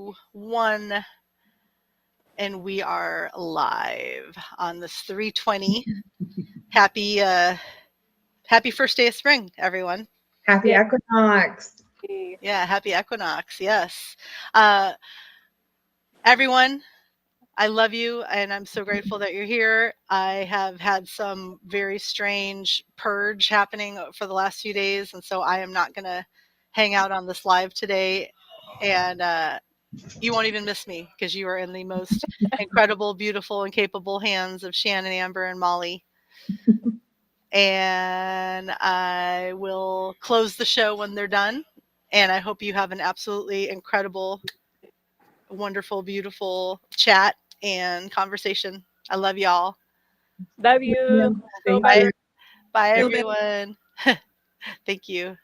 2, 1, and we are live on this 3/20. Happy first day of spring, everyone. Happy equinox. Yeah, happy equinox. Yes. Everyone, I love you, and I'm so grateful that you're here. I have had some very strange purge happening for the last few days, and so I am not going to hang out on this live today. And you won't even miss me because you are in the most incredible, beautiful, and capable hands of Shannon, Amber, and Molly. And I will close the show when they're done. And I hope you have an absolutely incredible, wonderful, beautiful chat and conversation. I love y'all. Love you. Bye, bye everyone. Thank you.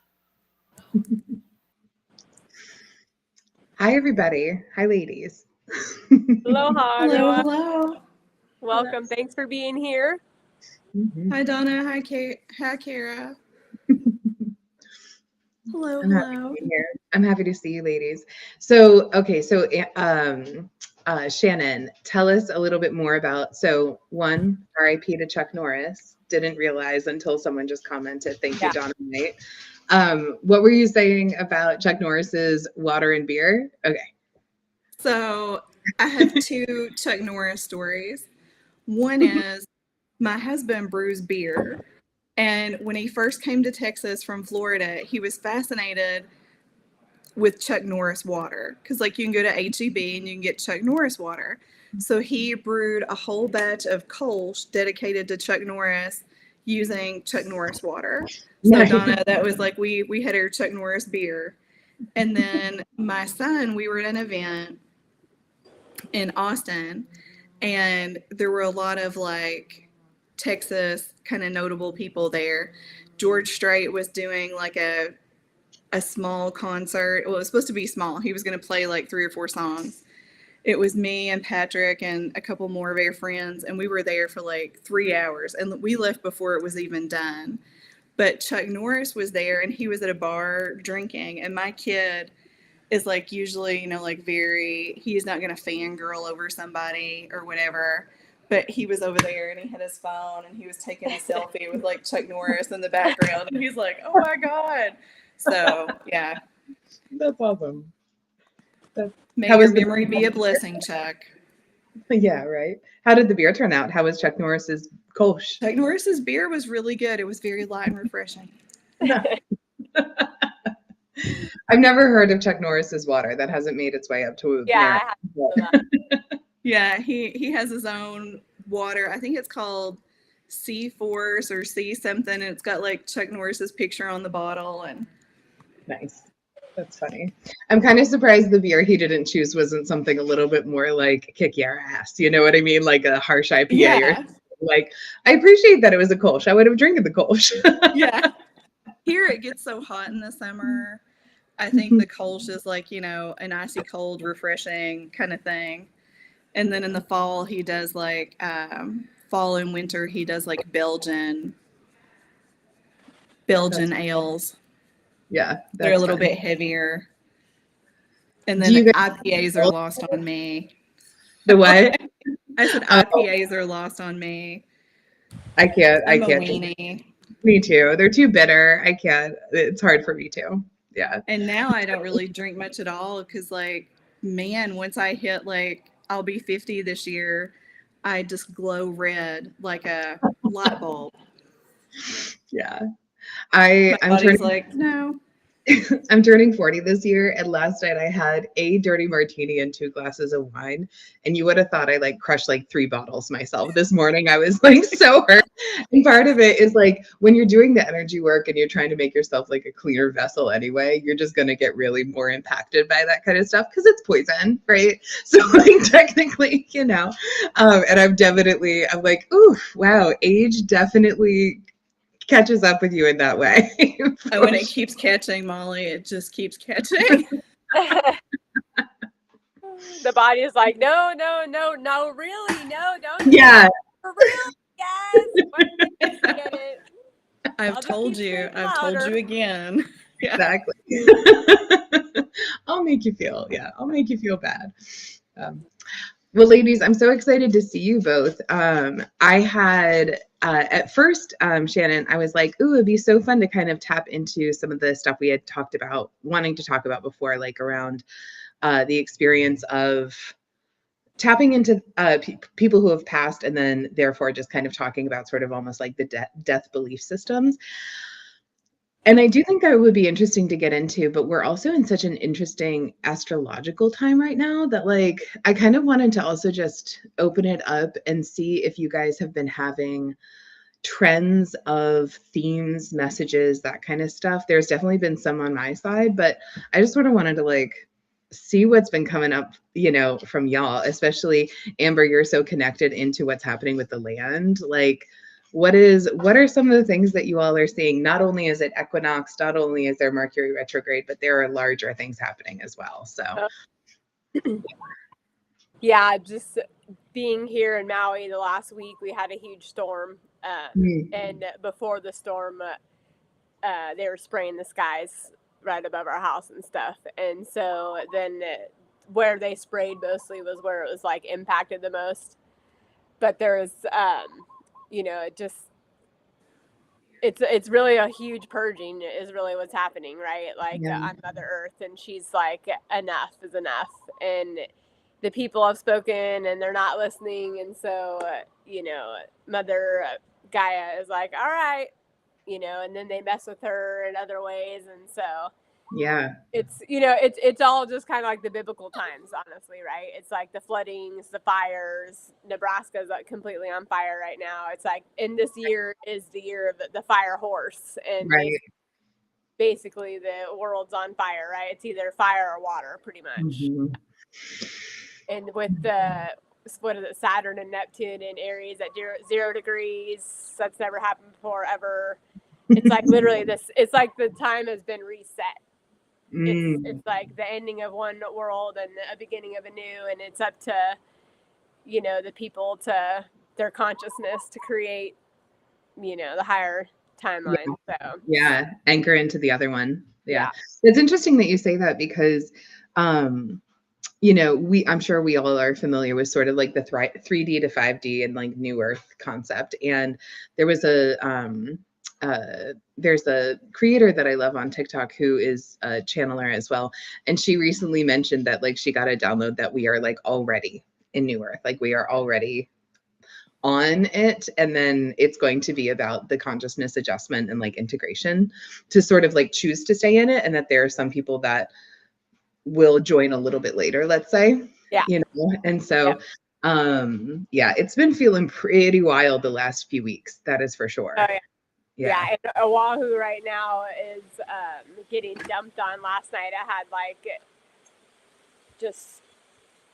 Hi, everybody. Hi, ladies. Aloha, everyone. Hello. Welcome. Thanks for being here. Mm-hmm. Hi, Donna. Hi, Kara. Hello. I'm happy to see you, ladies. So, okay. So, Shannon, tell us a little bit more about, one, RIP to Chuck Norris. Didn't realize until someone just commented. Thank you, Donna. Right? What were you saying about Chuck Norris's water and beer? Okay. So I have 2 Chuck Norris stories. One is my husband brews beer. And when he first came to Texas from Florida, he was fascinated with Chuck Norris water. Because you can go to H-E-B and you can get Chuck Norris water. So he brewed a whole batch of Kolsch dedicated to Chuck Norris using Chuck Norris water. So Donna, that was we had our Chuck Norris beer. And then my son, we were at an event in Austin, and there were a lot of Texas kind of notable people there. George Strait was doing a small concert. Well, it was supposed to be small. He was going to play 3 or 4 songs. It was me and Patrick and a couple more of our friends, and we were there for 3 hours, and we left before it was even done. But Chuck Norris was there, and he was at a bar drinking, and my kid is usually, he's not going to fangirl over somebody or whatever. But he was over there and he had his phone and he was taking a selfie with Chuck Norris in the background. And he's like, oh my God. So, yeah. That's awesome. May your memory be a blessing, Chuck. Yeah, right. How did the beer turn out? How was Chuck Norris's Kolsch? Chuck Norris's beer was really good. It was very light and refreshing. I've never heard of Chuck Norris's water. That hasn't made its way up to Yeah, he has his own water. I think it's called Sea Force or Sea something, and it's got Chuck Norris's picture on the bottle. And nice. That's funny. I'm kind of surprised the beer he didn't choose wasn't something a little bit more kick your ass. You know what I mean? Like a harsh IPA or something. I appreciate that it was a Kolsch. I would have drinking the Kolsch. Yeah. Here it gets so hot in the summer. I think the Kolsch is an icy cold, refreshing kind of thing. And then in the fall, he does fall and winter, he does Belgian ales. Yeah. They're a little bit heavier. And then IPAs are lost on me. The what? I said IPAs are lost on me. I can't. Weenie. Me too. They're too bitter. I can't. It's hard for me too. Yeah. And now I don't really drink much at all because once I hit I'll be 50 this year, I just glow red like a light bulb. Yeah. I'm turning no. I'm turning 40 this year, and last night I had a dirty martini and 2 glasses of wine, and you would have thought I crushed 3 bottles myself. This morning I was so hurt. And part of it is when you're doing the energy work and you're trying to make yourself a cleaner vessel anyway, you're just going to get really more impacted by that kind of stuff because it's poison, right? So technically, and I'm ooh, wow, age definitely catches up with you in that way. When it keeps catching, Molly, it just keeps catching. The body is no, really, no, don't. Yeah. For real, yes. Get it. I've told you again. Exactly. I'll make you feel, I'll make you feel bad. Well, ladies, I'm so excited to see you both. I had, at first, Shannon, I was like, ooh, it'd be so fun to kind of tap into some of the stuff we had talked about, wanting to talk about before, like around the experience of tapping into people who have passed, and then therefore just kind of talking about sort of almost like the death belief systems. And I do think that would be interesting to get into, but we're also in such an interesting astrological time right now that like I kind of wanted to also just open it up and see if you guys have been having trends of themes, messages, that kind of stuff. There's definitely been some on my side, but I just sort of wanted to like see what's been coming up, you know, from y'all, especially Amber, you're so connected into what's happening with the land. Like what are some of the things that you all are seeing? Not only is it equinox, not only is there Mercury retrograde, but there are larger things happening as well. So yeah, just being here in Maui the last week, we had a huge storm. And before the storm, they were spraying the skies right above our house and stuff. And so then where they sprayed mostly was where it was like impacted the most. But there's, you know, it just, it's really a huge purging is really what's happening, right? Like on Mother Earth, and she's like, enough is enough. And the people have spoken and they're not listening. And so, you know, Mother Gaia is like, all right, you know, and then they mess with her in other ways. And so it's, you know, it's all just kind of like the biblical times, honestly, right? It's like the floodings, the fires. Nebraska's like completely on fire right now. It's like, in this year is the year of the fire horse, and basically the world's on fire, right? It's either fire or water, pretty much. And with the, what is it, Saturn and Neptune in Aries at 0 degrees, that's never happened before ever. It's like literally this, it's like the time has been reset. It's like the ending of one world and a beginning of a new, and it's up to, you know, the people, to their consciousness to create, you know, the higher timeline. So anchor into the other one. It's interesting that you say that because you know, I'm sure we all are familiar with sort of like the 3D to 5D and like New Earth concept. And there was there's a creator that I love on TikTok who is a channeler as well. And she recently mentioned that like she got a download that we are like already in New Earth, like we are already on it, and then it's going to be about the consciousness adjustment and like integration to sort of like choose to stay in it, and that there are some people that will join a little bit later, let's say, you know. And so it's been feeling pretty wild the last few weeks, that is for sure. And Oahu right now is getting dumped on. Last night I had like just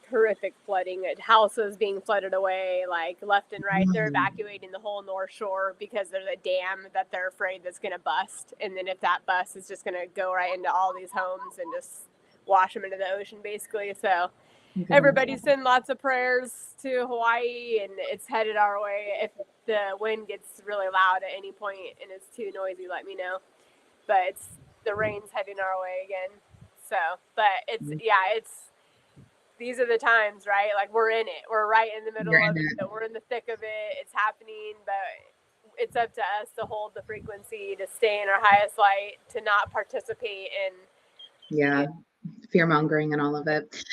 horrific flooding, houses being flooded away like left and right. They're evacuating the whole North Shore because there's a dam that they're afraid that's going to bust, and then if that busts, it's just going to go right into all these homes and just wash them into the ocean basically. So everybody send lots of prayers to Hawaii, and it's headed our way. If the wind gets really loud at any point and it's too noisy, let me know. But the rain's heading our way again. So, but it's these are the times, right? Like we're in it. We're right in the middle of it. We're in the thick of it. It's happening, but it's up to us to hold the frequency, to stay in our highest light, to not participate in fear mongering and all of it.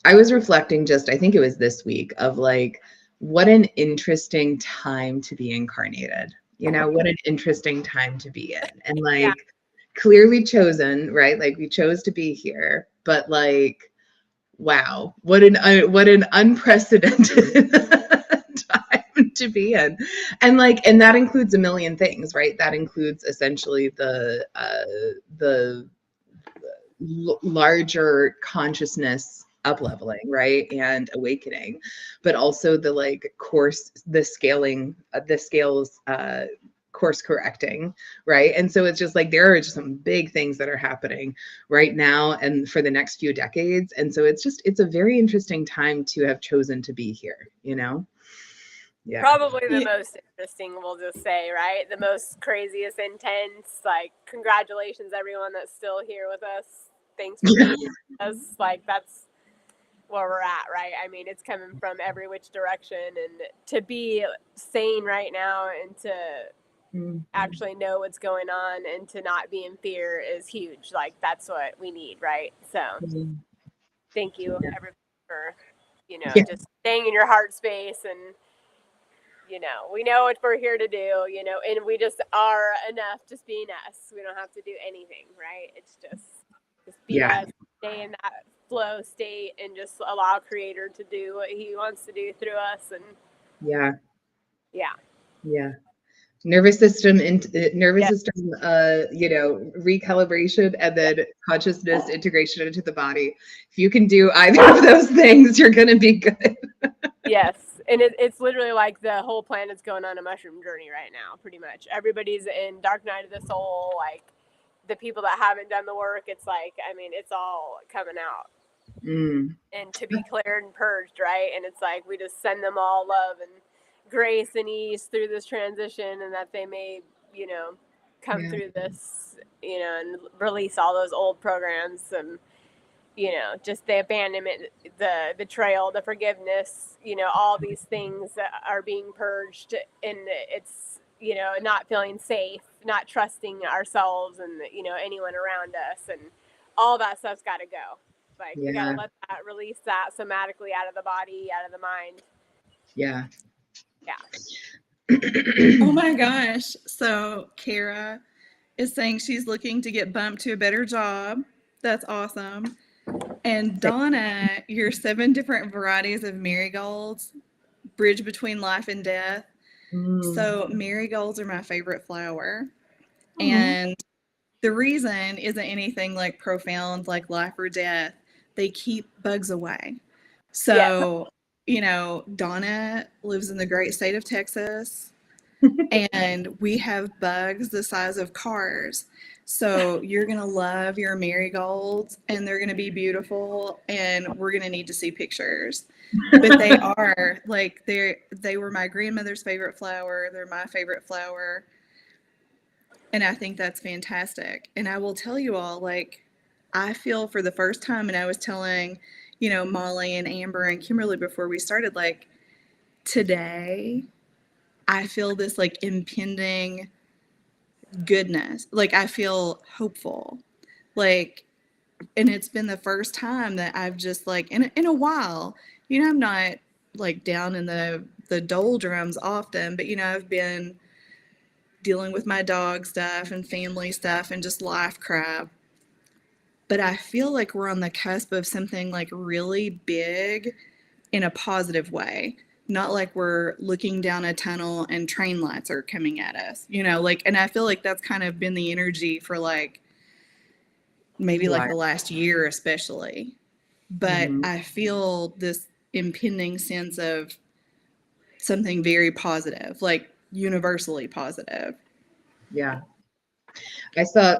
I was reflecting I think it was this week, of like, what an interesting time to be incarnated. You know, what an interesting time to be in. And like, clearly chosen, right? Like we chose to be here, but like, wow, what an unprecedented time to be in. And like, and that includes a million things, right? That includes essentially the larger consciousness up-leveling, right, and awakening, but also the like the scales course correcting, right? And so it's just like there are just some big things that are happening right now and for the next few decades. And so it's a very interesting time to have chosen to be here, you know. Probably the most interesting, we'll just say, right? The most craziest, intense. Like, congratulations everyone that's still here with us thanks for being with us. Like, that's where we're at, right? I mean, it's coming from every which direction, and to be sane right now and to actually know what's going on and to not be in fear is huge. Like, that's what we need, right? So thank you everybody for, just staying in your heart space, and we know what we're here to do, and we just are enough just being us. We don't have to do anything, right? It's just be us, stay in that flow state, and just allow Creator to do what He wants to do through us. And nervous system recalibration, and then consciousness integration into the body. If you can do either of those things, you're gonna be good. Yes. And it's literally like the whole planet's going on a mushroom journey right now, pretty much. Everybody's in dark night of the soul. Like, the people that haven't done the work, it's like, I mean, it's all coming out. And to be cleared and purged, right? And it's like, we just send them all love and grace and ease through this transition, and that they may, come through this, and release all those old programs, and just the abandonment, the betrayal, the forgiveness, all these things that are being purged, and it's, not feeling safe, not trusting ourselves and, anyone around us, and all that stuff's got to go. Like, we got to let that, release that somatically out of the body, out of the mind. Oh my gosh. So Kara is saying she's looking to get bumped to a better job. That's awesome. And Donna, your 7 different varieties of marigolds, bridge between life and death. So marigolds are my favorite flower. And the reason isn't anything like profound, like life or death. They keep bugs away. So, Donna lives in the great state of Texas, and we have bugs the size of cars. So you're going to love your marigolds, and they're going to be beautiful, and we're going to need to see pictures. But they are, like, they were my grandmother's favorite flower. They're my favorite flower. And I think that's fantastic. And I will tell you all, like, I feel for the first time, and I was telling, Molly and Amber and Kimberly before we started, like, today, I feel this, like, impending goodness. Like, I feel hopeful. Like, and it's been the first time that I've just, like, in a while, I'm not, like, down in the doldrums often, but, I've been dealing with my dog stuff and family stuff and just life crap. But I feel like we're on the cusp of something, like, really big in a positive way. Not like we're looking down a tunnel and train lights are coming at us, like, and I feel like that's kind of been the energy for, like, maybe like the last year especially. But I feel this impending sense of something very positive, like universally positive. I saw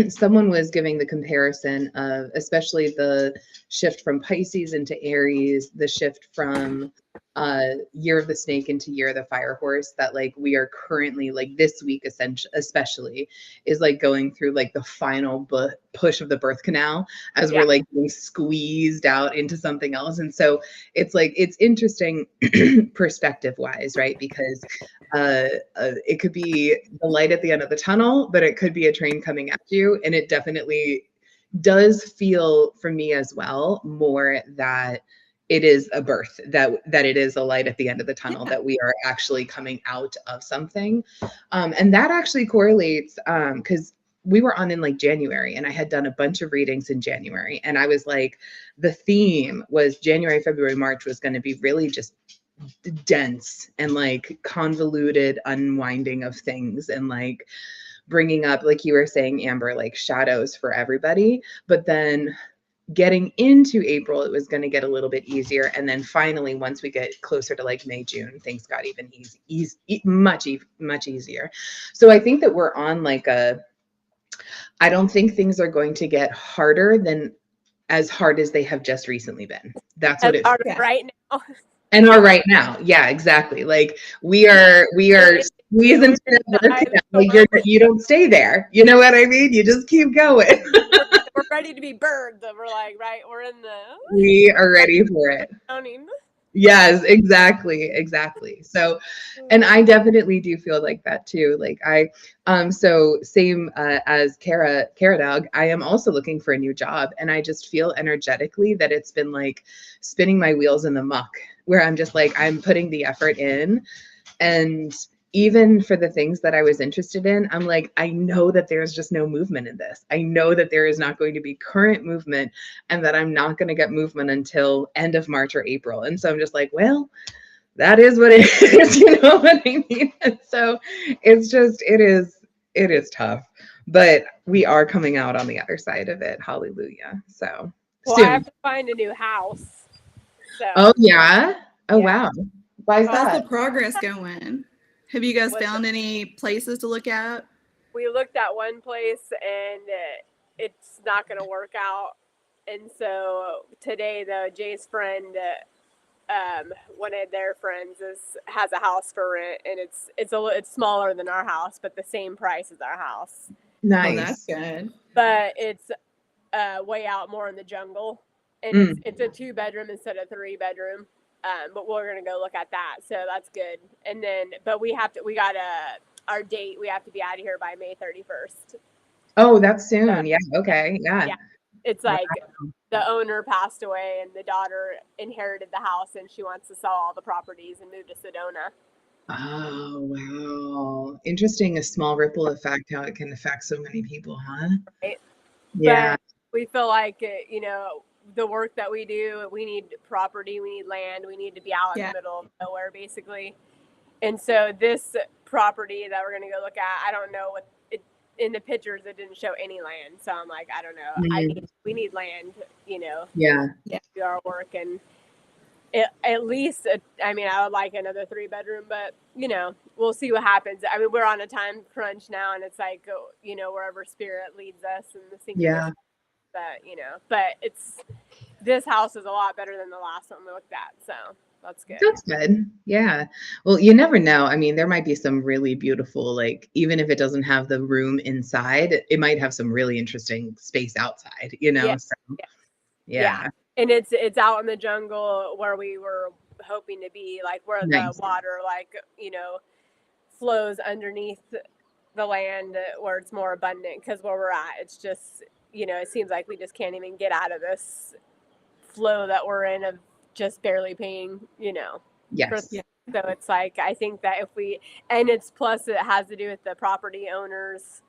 someone was giving the comparison of, especially the shift from Pisces into Aries, the shift from Year of the Snake into Year of the Fire Horse, that, like, we are currently, like, this week especially is, like, going through, like, the final push of the birth canal as we're, like, being squeezed out into something else. And so it's, like, it's interesting perspective wise, right? Because it could be the light at the end of the tunnel, but it could be a train coming at you. And it definitely does feel for me as well more that it is a birth, that it is a light at the end of the tunnel, that we are actually coming out of something. And that actually correlates because we were on in, like, January, and I had done a bunch of readings in January, and I was like, the theme was January, February, March was going to be really just dense and, like, convoluted unwinding of things, and, like, bringing up, like you were saying, Amber, like, shadows for everybody. But then getting into April, it was going to get a little bit easier. And then finally, once we get closer to, like, May, June, things got even much easier. So I think that we're on, like, I don't think things are going to get harder than as hard as they have just recently been. That's what it is right now. And are right now. Yeah, exactly. Like, we are squeezing through the birth canal. Like, you don't stay there. You know what I mean? You just keep going. We're ready to be birds. And we're like, right, we're in the We are ready for it. counting. Yes, exactly. So, and I definitely do feel like that too. Like so same as Kara Dog, I am also looking for a new job, and I just feel energetically that it's been like spinning my wheels in the muck, where I'm just like, I'm putting the effort in, and even for the things that I was interested in, I'm like, I know that there's just no movement in this. I know that there is not going to be current movement, and that I'm not going to get movement until end of March or April. And so I'm just like, well, that is what it is. You know what I mean? And so it's just, it is tough, but we are coming out on the other side of it. Hallelujah. So well, soon. I have to find a new house. So Oh yeah. Oh yeah. wow. Why is How's that? the progress going? Have you guys found any places to look at? We looked at one place and it's not going to work out. And so today, though, Jay's friend, one of their friends, has a house for rent, and it's smaller than our house, but the same price as our house. Nice. Oh, that's good. But it's way out more in the jungle, and it's a 2-bedroom instead of 3-bedroom. But we're gonna go look at that, so that's good. And then, but we got our date. We have to be out of here by May 31st. Oh, that's soon. Yeah. Okay. Yeah. Yeah. It's like the owner passed away and the daughter inherited the house, and she wants to sell all the properties and move to Sedona. Oh, wow. Interesting. A small ripple effect, how it can affect so many people, huh? Right? Yeah. But we feel like, the work that we do, we need property, we need land, we need to be out in the middle of nowhere, basically. And so this property that we're going to go look at, I don't know what in the pictures, it didn't show any land. So I'm like, I don't know. We need land, Yeah. to do our work. And at least, I would like another 3-bedroom, but, we'll see what happens. I mean, we're on a time crunch now, and it's like, wherever spirit leads us and the synchronicity that, but this house is a lot better than the last one we looked at. So that's good. That's good. Yeah. Well, you never know. I mean, there might be some really beautiful, like, even if it doesn't have the room inside, it might have some really interesting space outside, Yeah. So, yeah. And it's out in the jungle where we were hoping to be, like where Nice. the water, flows underneath the land where it's more abundant. Because where we're at, it's just, it seems like we just can't even get out of this flow that we're in of just barely paying, Yes. So it's like, I think that and it's plus it has to do with the property owners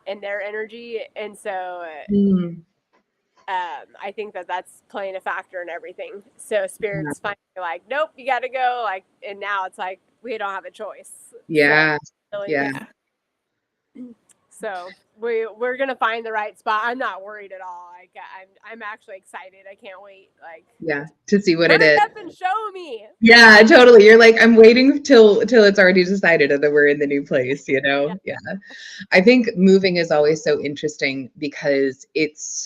and their energy. And so I think that that's playing a factor in everything. So spirit's finally like, nope, you got to go. Like, and now it's like, we don't have a choice. Yeah. So, really, Yeah. So we're gonna find the right spot. I'm not worried at all. Like I'm actually excited. I can't wait. Like To see what it hurry is. up and show me. Yeah, totally. You're like, I'm waiting till it's already decided that we're in the new place, Yeah. I think moving is always so interesting because it's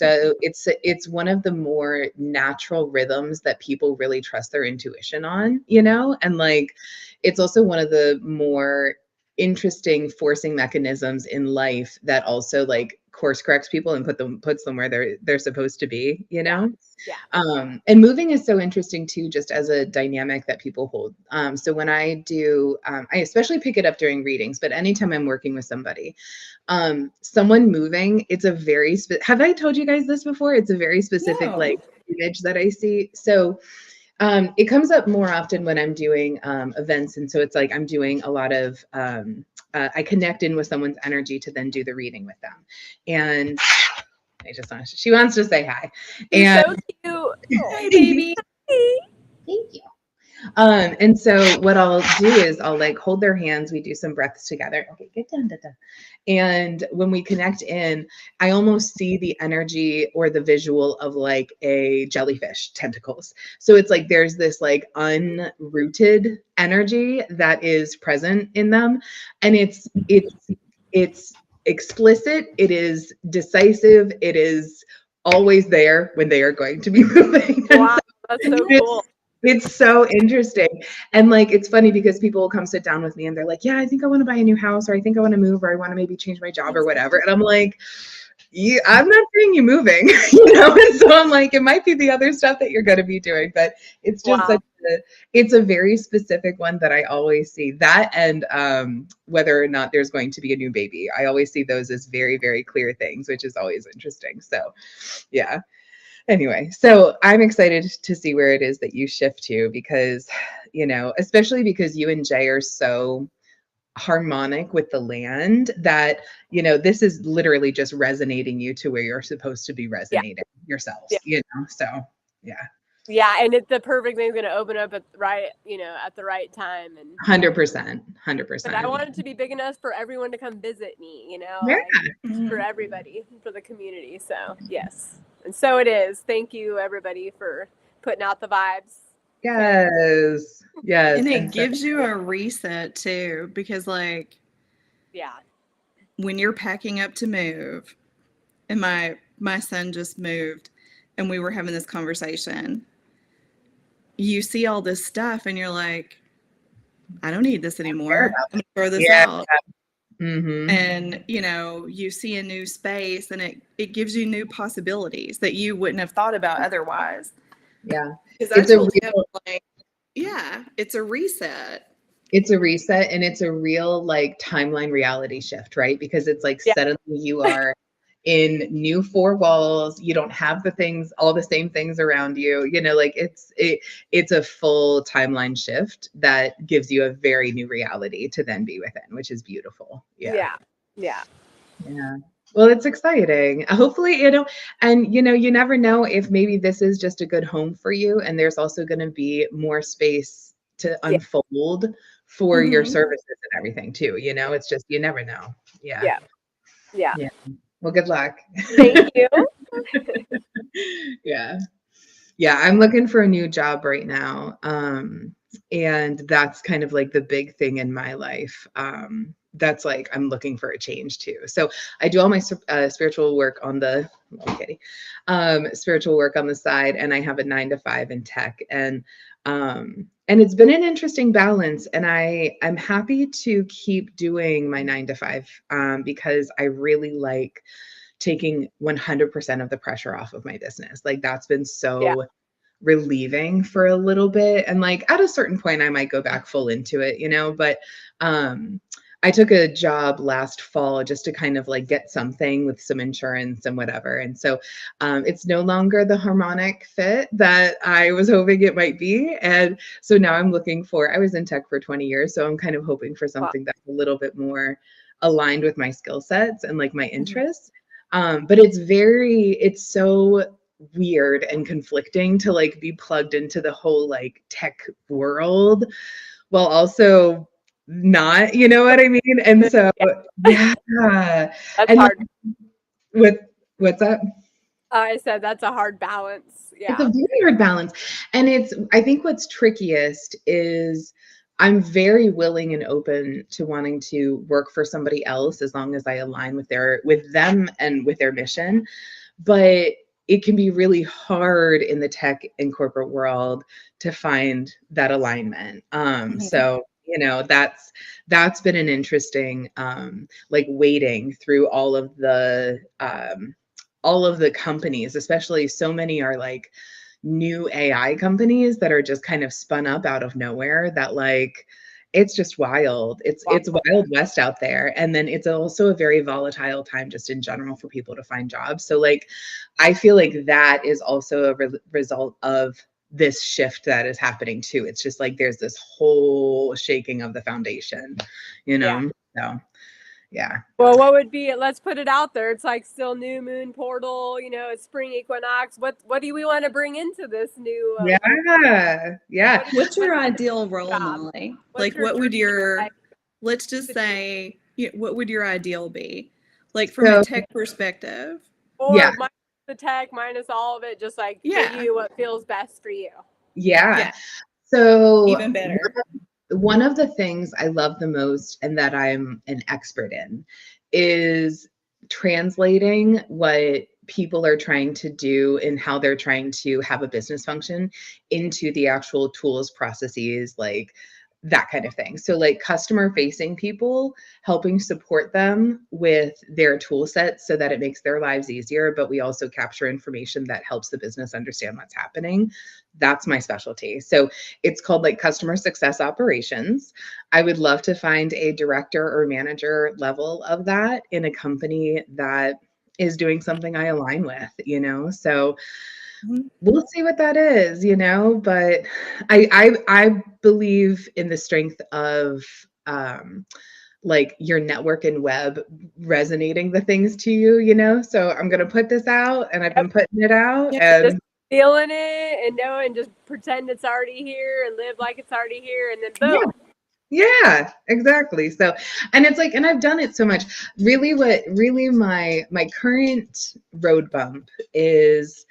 one of the more natural rhythms that people really trust their intuition on, and like it's also one of the more interesting forcing mechanisms in life that also like course corrects people and puts them where they're supposed to be, Yeah. And moving is so interesting too, just as a dynamic that people hold. So when I do, I especially pick it up during readings, but anytime I'm working with somebody, someone moving, it's a very, have I told you guys this before? It's a very specific like image that I see. So it comes up more often when I'm doing events. And so it's like I'm doing a lot of, I connect in with someone's energy to then do the reading with them. And she wants to say hi. He's And so cute. Hey, baby. Thank you. And so what I'll do is I'll like hold their hands. We do some breaths together. Okay, get down. And when we connect in, I almost see the energy or the visual of like a jellyfish tentacles. So it's like there's this like unrooted energy that is present in them. And it's explicit. It is decisive. It is always there when they are going to be moving. Wow, that's so cool. It's so interesting. And like, it's funny because people will come sit down with me and they're like, yeah, I think I want to buy a new house, or I think I want to move, or I want to maybe change my job or whatever. And I'm like, I'm not seeing you moving, and so I'm like, it might be the other stuff that you're going to be doing, but it's just Wow. it's a very specific one that I always see that. And whether or not there's going to be a new baby, I always see those as very, very clear things, which is always interesting. So yeah. Anyway, so I'm excited to see where it is that you shift to, because, especially because you and Jay are so harmonic with the land that, this is literally just resonating you to where you're supposed to be resonating yourselves, so yeah, and it's the perfect thing's going to open up at the right time. And 100%. but I want it to be big enough for everyone to come visit me, Yeah. for everybody, for the community. So yes, and so it is. Thank you, everybody, for putting out the vibes. Yes. And it gives you a reset too, because like, when you're packing up to move, and my son just moved, and we were having this conversation, you see all this stuff and you're like, I don't need this anymore. I'm gonna throw this out. Mm-hmm. And you see a new space, and it gives you new possibilities that you wouldn't have thought about otherwise. Yeah. Because it's a reset. It's a reset, and it's a real like timeline reality shift, right? Because it's like suddenly you are in new four walls. You don't have all the same things around you, like it's a full timeline shift that gives you a very new reality to then be within, which is beautiful. Yeah. Well, it's exciting. Hopefully, and you never know if maybe this is just a good home for you, and there's also going to be more space to unfold for your services and everything too. It's just, you never know. Yeah. Well, good luck. Thank you. Yeah. I'm looking for a new job right now. And that's kind of like the big thing in my life. That's like, I'm looking for a change too. So I do all my spiritual work on the, spiritual work on the side, and I have a 9-to-5 in tech, and it's been an interesting balance, and I'm happy to keep doing my 9-to-5, because I really like taking 100% of the pressure off of my business. Like, that's been so relieving for a little bit. And like at a certain point, I might go back full into it, but I took a job last fall just to kind of like get something with some insurance and whatever. And so it's no longer the harmonic fit that I was hoping it might be. And so now I'm looking I was in tech for 20 years. So I'm kind of hoping for something that's a little bit more aligned with my skill sets and like my interests. But it's so weird and conflicting to like be plugged into the whole like tech world while also not, you know what I mean? And so that's and hard. What's up? I said that's a hard balance. It's a very hard balance. And I think what's trickiest is I'm very willing and open to wanting to work for somebody else as long as I align with them and with their mission. But it can be really hard in the tech and corporate world to find that alignment. So, that's been an interesting, like wading through all of the companies, especially so many are like new AI companies that are just kind of spun up out of nowhere, that like, it's just wild. It's Wild West out there. And then it's also a very volatile time just in general for people to find jobs. So like, I feel like that is also a result of this shift that is happening too. It's just like, there's this whole shaking of the foundation, So yeah. Well, what would be, let's put it out there. It's like still new moon portal, it's spring equinox. What do we want to bring into this new? What's your ideal role, Molly? Like, what would let's just say, what would your ideal be? Like from a tech perspective? Or minus the tech, minus all of it, just like give you what feels best for you. Yeah. So even better. One of the things I love the most and that I'm an expert in is translating what people are trying to do and how they're trying to have a business function into the actual tools, processes, like that kind of thing. So like customer facing people, helping support them with their tool sets so that it makes their lives easier, but we also capture information that helps the business understand what's happening. That's my specialty. So it's called like customer success operations. I would love to find a director or manager level of that in a company that is doing something I align with, you know? So we'll see what that is, you know, but I believe in the strength of like your network and web resonating the things to you, you know. So I'm gonna put this out, and I've been putting it out, and just feeling it and know and just pretend it's already here and live like it's already here, and then boom. Yeah, exactly. So, and it's like, and I've done it so much. Really, my current road bump is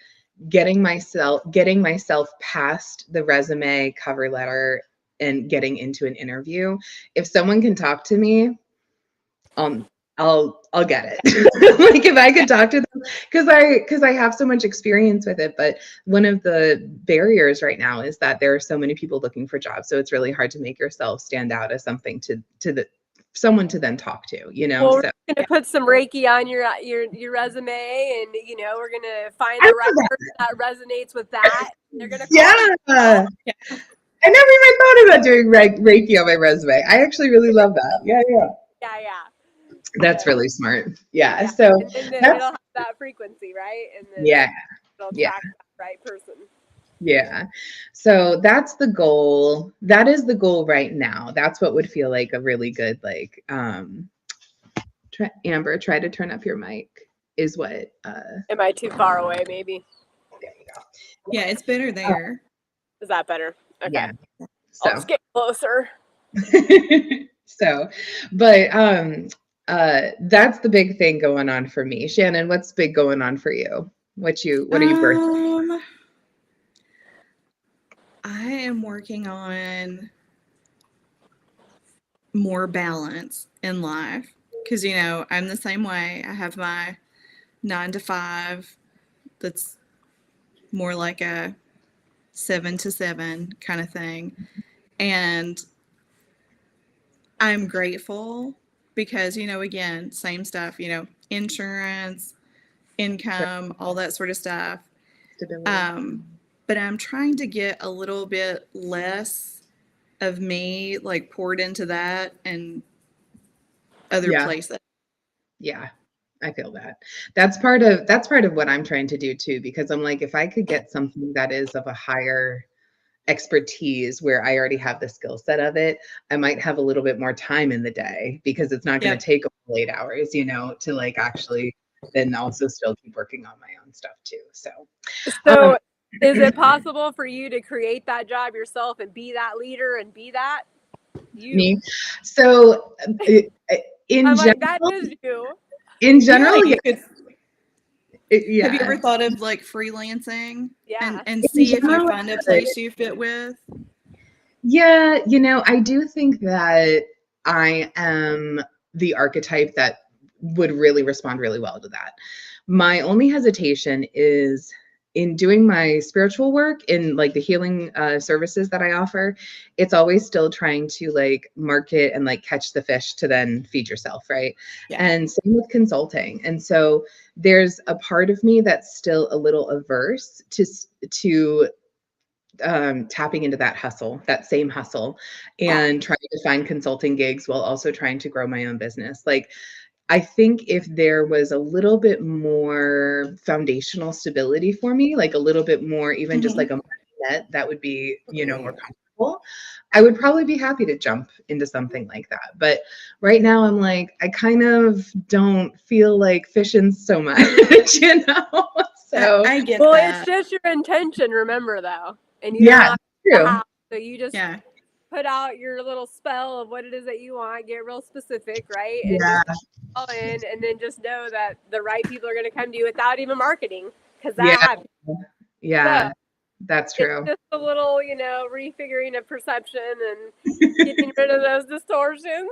getting myself past the resume, cover letter, and getting into an interview. If someone can talk to me, I'll get it. Like if I could talk to them, because I have so much experience with it. But one of the barriers right now is that there are so many people looking for jobs, so it's really hard to make yourself stand out as something to someone to then talk to, you know. Well, So we're gonna put some Reiki on your resume, and you know we're gonna find the right person that resonates with that. They're gonna call you. I never even thought about doing Reiki on my resume. I actually really love that. Yeah. That's really smart. Yeah. So and then it'll have that frequency, right? And then it'll attract that right person. Yeah. So that's the goal. That is the goal right now. That's what would feel like a really good, like, Amber, try to turn up your mic is what. Am I too far away? Maybe. There you go. Yeah, it's better there. Is that better? Okay. Yeah. So. I'll just get closer. So, but that's the big thing going on for me. Shannon, what's big going on for you? What are you birthing? I am working on more balance in life because, you know, I'm the same way. I have my 9 to 5 that's more like a 7 to 7 kind of thing. And I'm grateful because, you know, again, same stuff, you know, insurance, income, all that sort of stuff. But I'm trying to get a little bit less of me like poured into that and other places. Yeah, I feel that. That's part of what I'm trying to do too, because I'm like, if I could get something that is of a higher expertise where I already have the skill set of it, I might have a little bit more time in the day because it's not going to take 8 hours, you know, to like actually then also still keep working on my own stuff too. So is it possible for you to create that job yourself and be that leader and be that me? So in general, that is you. In general, you could. Have you ever thought of like freelancing? And see if you find a place you fit with? Yeah, you know, I do think that I am the archetype that would really respond really well to that. My only hesitation is in doing my spiritual work in like the healing services that I offer. It's always still trying to like market and like catch the fish to then feed yourself, right? And same with consulting. And so there's a part of me that's still a little averse to tapping into that hustle, that same hustle, and trying to find consulting gigs while also trying to grow my own business. Like, I think if there was a little bit more foundational stability for me, like a little bit more, even just like a net, that would be, you know, more comfortable. I would probably be happy to jump into something like that. But right now I'm like, I kind of don't feel like fishing so much, you know? So I get that. It's just your intention, remember though. And you don't have to have, so you just put out your little spell of what it is that you want, get real specific, right? And just all in, and then just know that the right people are going to come to you without even marketing, because that happens. So, that's true. It's just a little, you know, refiguring of perception and getting rid of those distortions.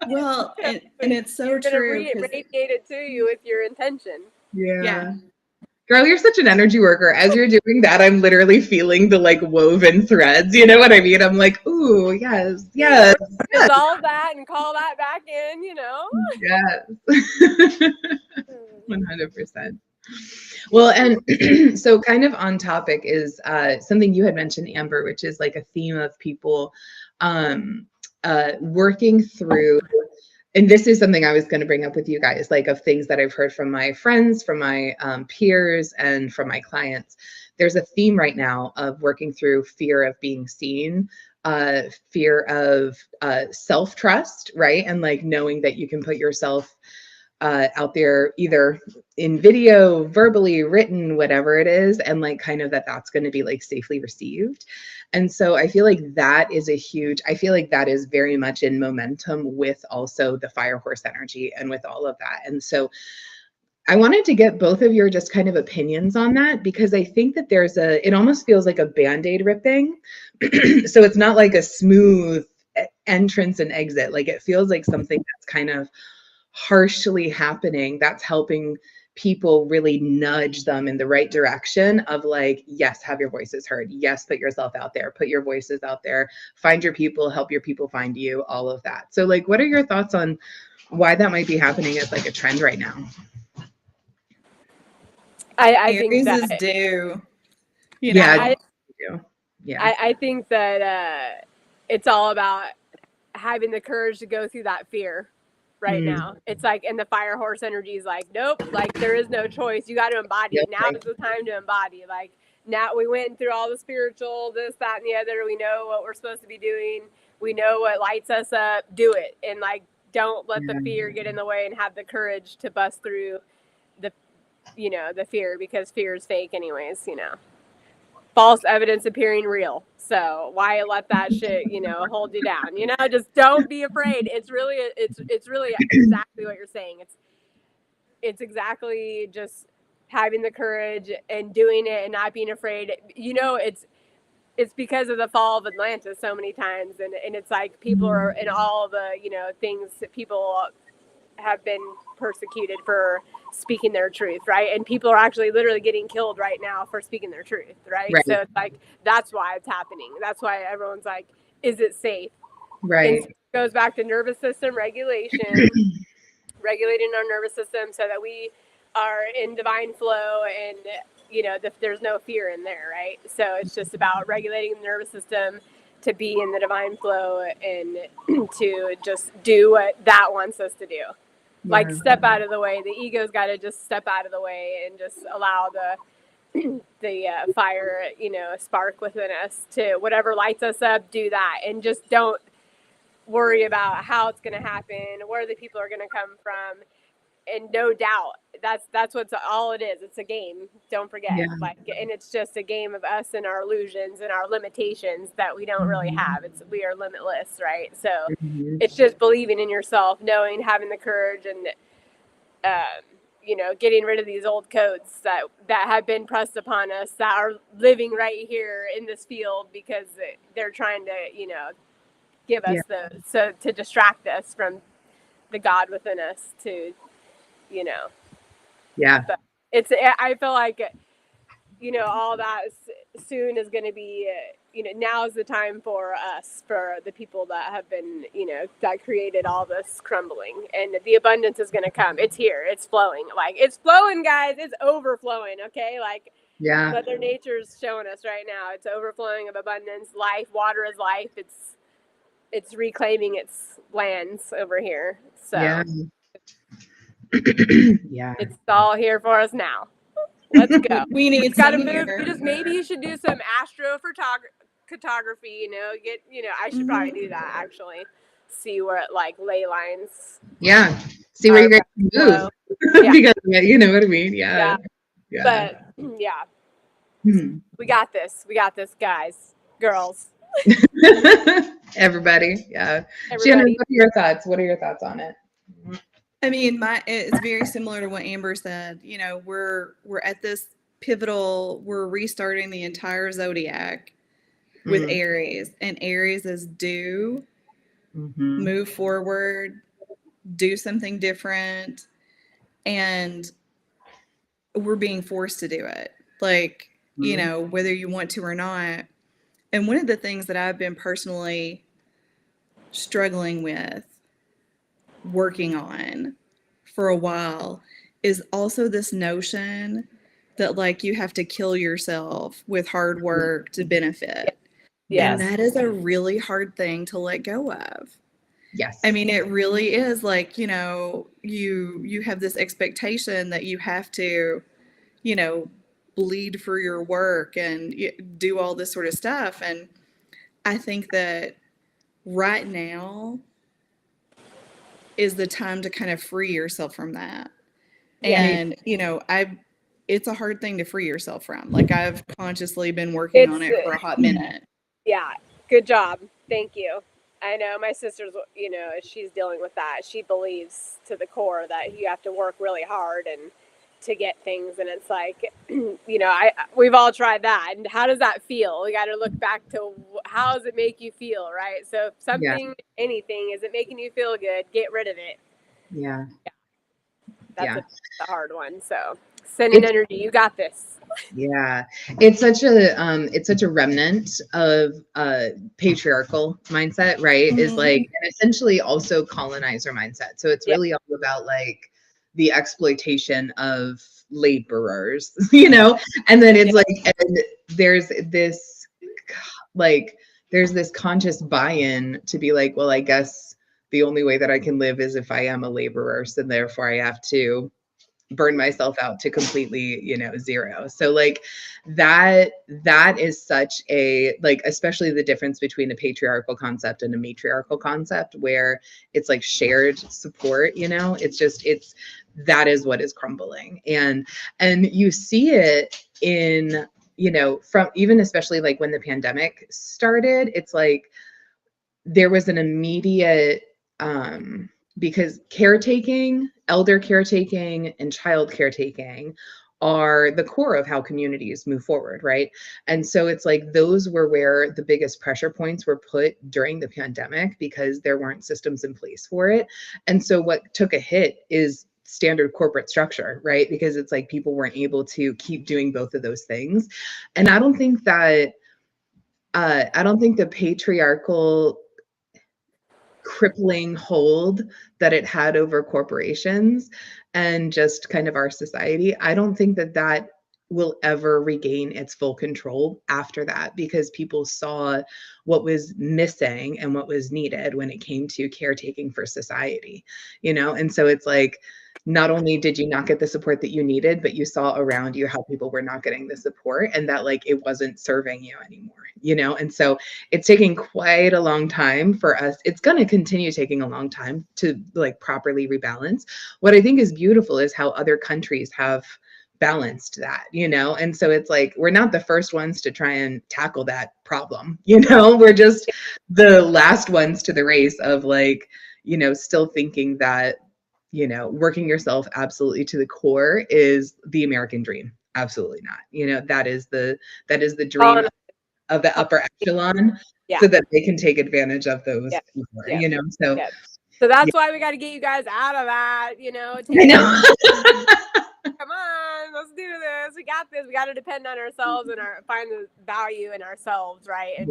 Well, and it's so true. Radiate it to you with your intention. Yeah. Girl, you're such an energy worker. As you're doing that, I'm literally feeling the like woven threads. You know what I mean? I'm like, ooh, yes, yes, yes, Dissolve that and call that back in, yes. 100%. Well, and so kind of on topic is something you had mentioned, Amber, which is like a theme of people working through. And this is something I was going to bring up with you guys, like of things that I've heard from my friends, from my peers, and from my clients. There's a theme right now of working through fear of being seen, fear of self-trust, right? And like knowing that you can put yourself out there, either in video, verbally, written, whatever it is, and like kind of that's going to be like safely received. And so I feel like that is I feel like that is very much in momentum with also the fire horse energy and with all of that. And so I wanted to get both of your just kind of opinions on that, because I think that it almost feels like a Band-Aid ripping. So it's not like a smooth entrance and exit. Like it feels like something that's kind of harshly happening that's helping people really nudge them in the right direction of like, yes, have your voices heard. Yes, put yourself out there, put your voices out there, find your people, help your people find you, all of that. So like, what are your thoughts on why that might be happening as like a trend right now? I think Aries that is due. Yeah. I think that it's all about having the courage to go through that fear right now. It's like, and the fire horse energy is like, nope, like there is no choice. You got to embody. Yep. Now is the time to embody. Like now we went through all the spiritual, this, that, and the other. We know what we're supposed to be doing. We know what lights us up. Do it. And like, don't let the fear get in the way, and have the courage to bust through the, the fear, because fear is fake anyways, false evidence appearing real. So why let that shit, hold you down? Just don't be afraid. It's really exactly what you're saying. It's exactly just having the courage and doing it and not being afraid. It's because of the fall of Atlantis so many times, and it's like people are in all the things that people have been persecuted for speaking their truth, right? And people are actually literally getting killed right now for speaking their truth, right? So it's like, that's why it's happening. That's why everyone's like, is it safe? Right. And so it goes back to nervous system regulation, regulating our nervous system so that we are in divine flow, and there's no fear in there, right? So it's just about regulating the nervous system to be in the divine flow, and to just do what that wants us to do. Like step out of the way. The ego's got to just step out of the way and just allow the fire, spark within us to whatever lights us up, do that. And just don't worry about how it's going to happen, where the people are going to come from. And no doubt, that's what's all it is. It's a game. Don't forget. And it's just a game of us and our illusions and our limitations that we don't really have. We are limitless, right? So it's just believing in yourself, knowing, having the courage, and getting rid of these old codes that have been pressed upon us, that are living right here in this field, because they're trying to give us to distract us from the God within us, to but I feel like all that soon is going to be now is the time for us, for the people that have been that created all this crumbling, and the abundance is going to come. It's here, it's flowing, guys, it's overflowing. Okay, like Mother Nature's showing us right now, it's overflowing of abundance. Life, water is life. It's reclaiming its lands over here. So it's all here for us now. Let's go. We need got to some move. here. Maybe you should do some astrophotography. I should probably do that, actually. See where like ley lines. See where you're going to move. Because you know what I mean. But we got this. We got this, guys, girls. Everybody. Shannon, what are your thoughts on it? I mean, it's very similar to what Amber said. We're at this pivotal. We're restarting the entire zodiac with Aries, and Aries is due, move forward, do something different, and we're being forced to do it. Like, you know, whether you want to or not. And one of the things that I've been personally struggling with, working on for a while, is also this notion that like you have to kill yourself with hard work to benefit. Yes. And that is a really hard thing to let go of. Yes. I mean, it really is like, you know, you have this expectation that you have to, you know, bleed for your work and do all this sort of stuff. And I think that right now is the time to kind of free yourself from that. Yeah. And, you know, it's a hard thing to free yourself from. Like I've consciously been working on it for a hot minute. Yeah. Good job. Thank you. I know my sister's, you know, she's dealing with that. She believes to the core that you have to work really hard and to get things. And it's like, you know, we've all tried that. And how does that feel? We got to look back to how does it make you feel, right? So if something, anything isn't making you feel good, get rid of it. Yeah. That's a hard one. So sending energy, you got this. Yeah, it's such a remnant of patriarchal mindset, right? Is like, and essentially also colonizer mindset. So it's really all about like the exploitation of laborers, you know? And then it's like, and there's this conscious buy-in to be like, well, I guess the only way that I can live is if I am a laborer, so therefore I have to burn myself out to completely, you know, zero. So like that is such a, like, especially the difference between a patriarchal concept and a matriarchal concept, where it's like shared support, you know, that is what is crumbling. And you see it in, you know, from even especially like when the pandemic started, it's like there was an immediate because elder caretaking and child caretaking are the core of how communities move forward, right? And so it's like those were where the biggest pressure points were put during the pandemic because there weren't systems in place for it. And so what took a hit is standard corporate structure, right? Because it's like people weren't able to keep doing both of those things. And I don't think the patriarchal crippling hold that it had over corporations and just kind of our society, I don't think that will ever regain its full control after that, because people saw what was missing and what was needed when it came to caretaking for society, you know? And so it's like, not only did you not get the support that you needed, but you saw around you how people were not getting the support and that like it wasn't serving you anymore, you know? And so it's taking quite a long time for us. It's going to continue taking a long time to like properly rebalance. What I think is beautiful is how other countries have balanced that, you know? And so it's like, we're not the first ones to try and tackle that problem, you know? We're just the last ones to the race of like, you know, still thinking that, you know, working yourself absolutely to the core is the American dream. Absolutely not. You know, that is the dream of the upper echelon, so that they can take advantage of those people, you know? So so that's why we got to get you guys out of that, you know. I know. Come on, let's do this. We got this. We got to depend on ourselves and find the value in ourselves, right? And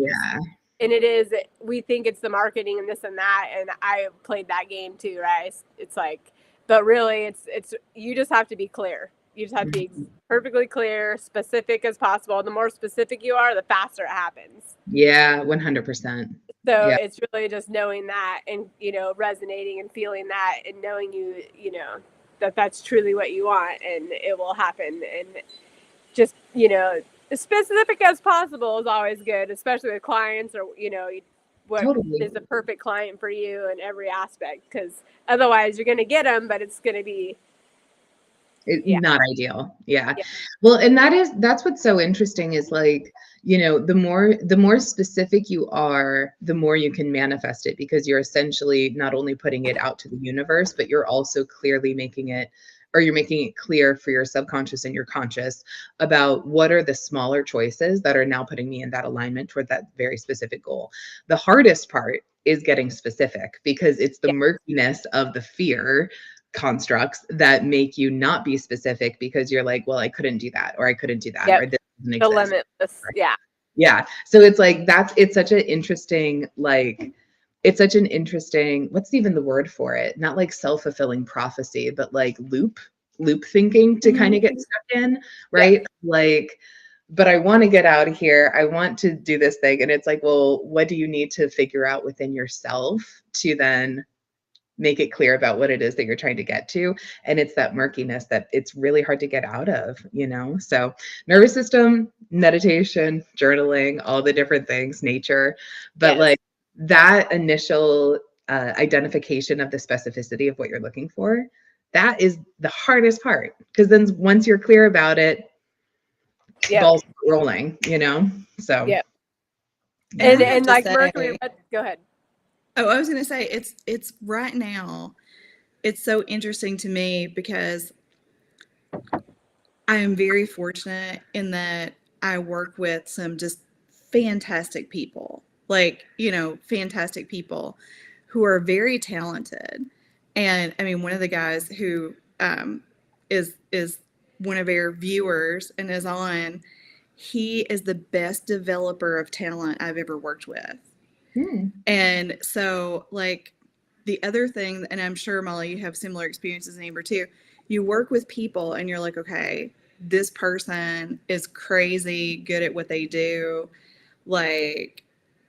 and it is, we think it's the marketing and this and that, and I played that game too, right? It's like, but really it's you just have to be clear. You just have to be perfectly clear, specific as possible. The more specific you are, the faster it happens. Yeah, 100%. So it's really just knowing that and, you know, resonating and feeling that and knowing you know, that's truly what you want and it will happen. And just, you know, as specific as possible is always good, especially with clients or, you know, what is the perfect client for you in every aspect, because otherwise you're going to get them, but it's going to be not ideal. Well, and that's what's so interesting is like, you know, the more specific you are, the more you can manifest it, because you're essentially not only putting it out to the universe, but you're also clearly making it clear for your subconscious and your conscious about what are the smaller choices that are now putting me in that alignment toward that very specific goal. The hardest part is getting specific, because it's the murkiness of the fear constructs that make you not be specific because you're like, well, I couldn't do that, or I couldn't do that, Yep. or this doesn't The exist. limitless. Right? Yeah. Yeah. So it's like, it's such an interesting, like, it's such an interesting, what's even the word for it? Not like self-fulfilling prophecy, but like loop thinking to kind of get stuck in, right? Yeah. Like, but I want to get out of here. I want to do this thing. And it's like, well, what do you need to figure out within yourself to then make it clear about what it is that you're trying to get to? And it's that murkiness that it's really hard to get out of, you know? So nervous system, meditation, journaling, all the different things, nature, but Yes. like that initial identification of the specificity of what you're looking for, that is the hardest part. Because then once you're clear about it, Yep. balls rolling, you know? So. Yep. And And like Mercury, go ahead. Oh, I was going to say, it's right now, it's so interesting to me because I am very fortunate in that I work with some just fantastic people, like, you know, fantastic people who are very talented. And I mean, one of the guys who is one of our viewers and is on, he is the best developer of talent I've ever worked with. And so, like, the other thing, and I'm sure, Molly, you have similar experiences in Amber too, you work with people and you're like, okay, this person is crazy good at what they do. Like,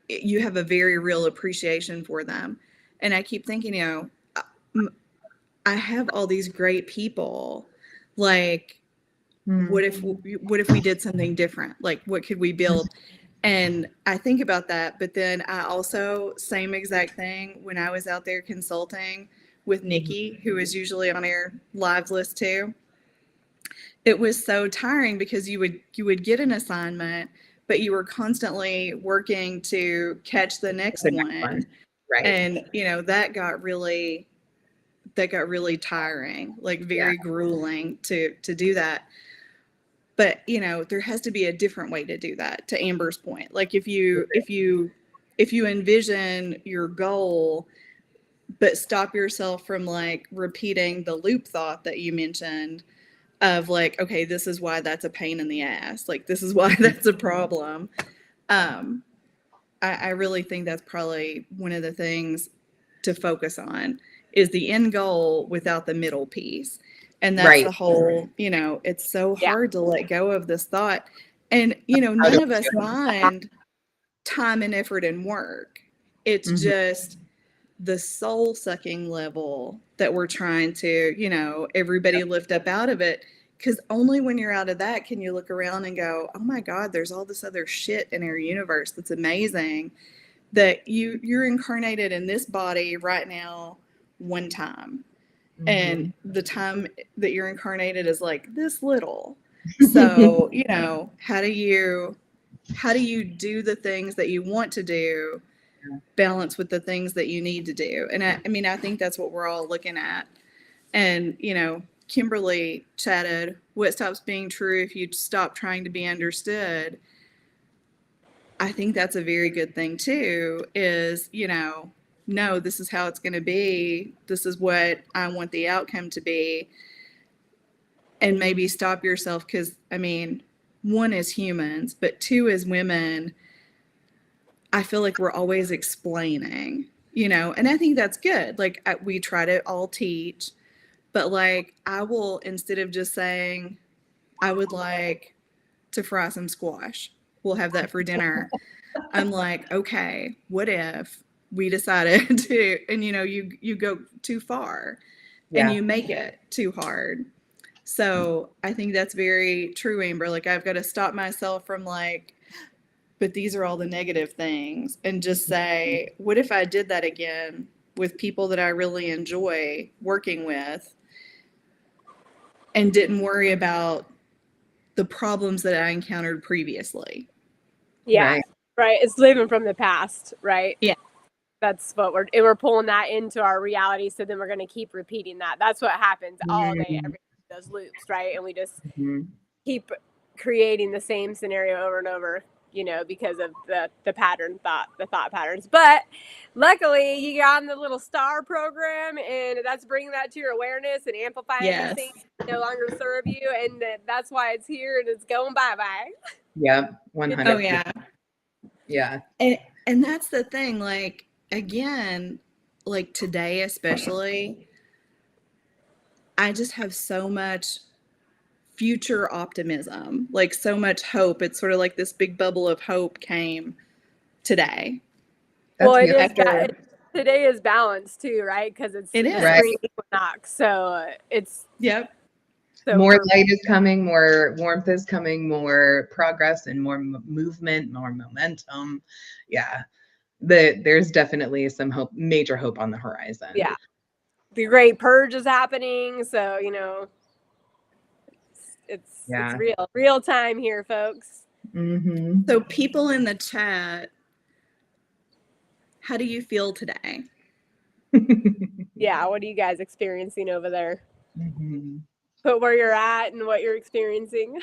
you have a very real appreciation for them. And I keep thinking, you know, I have all these great people. Like, what if we did something different? Like, what could we build? And I think about that, but then I also, same exact thing when I was out there consulting with Nikki, who is usually on our live list too. It was so tiring because you would get an assignment, but you were constantly working to catch the next one. Right. And you know, that got really tiring, like very grueling to do that. But you know, there has to be a different way to do that, to Amber's point. Like if you envision your goal, but stop yourself from like repeating the loop thought that you mentioned of like, okay, this is why that's a pain in the ass. Like this is why that's a problem. I really think that's probably one of the things to focus on is the end goal without the middle piece. And that's the whole, you know, it's so hard to let go of this thought. And, you know, none of us mind time and effort and work. It's just the soul sucking level that we're trying to, you know, everybody lift up out of it. Because only when you're out of that can you look around and go, oh my God, there's all this other shit in our universe that's amazing, that you're incarnated in this body right now one time. And the time that you're incarnated is like this little. So, you know, how do you do the things that you want to do balance with the things that you need to do? And I mean, I think that's what we're all looking at. And, you know, Kimberly chatted, what stops being true if you stop trying to be understood? I think that's a very good thing too, is, you know, no, this is how it's going to be. This is what I want the outcome to be. And maybe stop yourself because, I mean, one is humans, but two is women. I feel like we're always explaining, you know, and I think that's good. Like we try to all teach, but like I will, instead of just saying, I would like to fry some squash, we'll have that for dinner. I'm like, okay, what if we decided to, and you know, you go too far and you make it too hard. So I think that's very true, Amber. Like I've got to stop myself from like, but these are all the negative things, and just say, what if I did that again with people that I really enjoy working with and didn't worry about the problems that I encountered previously? Yeah. Right. It's living from the past, right? Yeah. That's what we're pulling that into our reality. So then we're going to keep repeating that. That's what happens all day, every day, those loops, right? And we just keep creating the same scenario over and over. you know, because of the thought patterns. But luckily you got on the little STAR program, and that's bringing that to your awareness and amplifying these Yes. things that no longer serve you, and that's why it's here and it's going bye-bye. Yep, 100%. Oh yeah. Yeah. And that's the thing, like, again, like today especially, I just have so much future optimism, like so much hope. It's sort of like this big bubble of hope came today. That's Well, it is beautiful. today is balanced too, right? Because it's It the is. Right. spring equinox, so it's Yep. so More perfect. light is coming, more warmth is coming, more progress and more movement, more momentum. Yeah. There's definitely some hope, major hope on the horizon. Yeah, the great purge is happening, so you know, it's Yeah. real time here, folks. Mm-hmm. So, people in the chat, how do you feel today? Yeah, what are you guys experiencing over there? Mm-hmm. Put where you're at and what you're experiencing.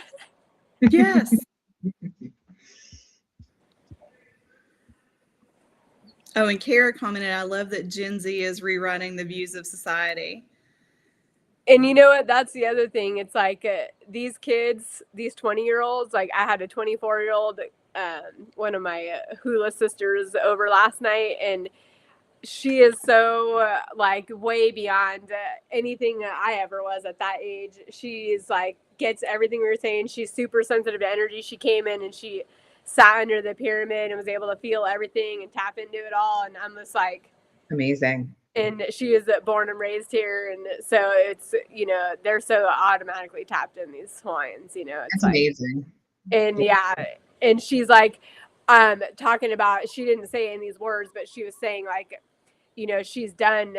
Yes. Oh, and Kara commented, I love that Gen Z is rewriting the views of society. And you know what? That's the other thing. It's like these kids, these 20-year-olds, like I had a 24-year-old, one of my hula sisters over last night, and she is so like way beyond anything that I ever was at that age. She's like, gets everything we were saying. She's super sensitive to energy. She came in and she sat under the pyramid and was able to feel everything and tap into it all. And I'm just like, Amazing. and she is born and raised here, and so it's, you know, they're so automatically tapped in, these Hawaiians, you know, it's That's like amazing. and yeah, and she's like talking about, she didn't say it in these words, but she was saying like, you know, she's done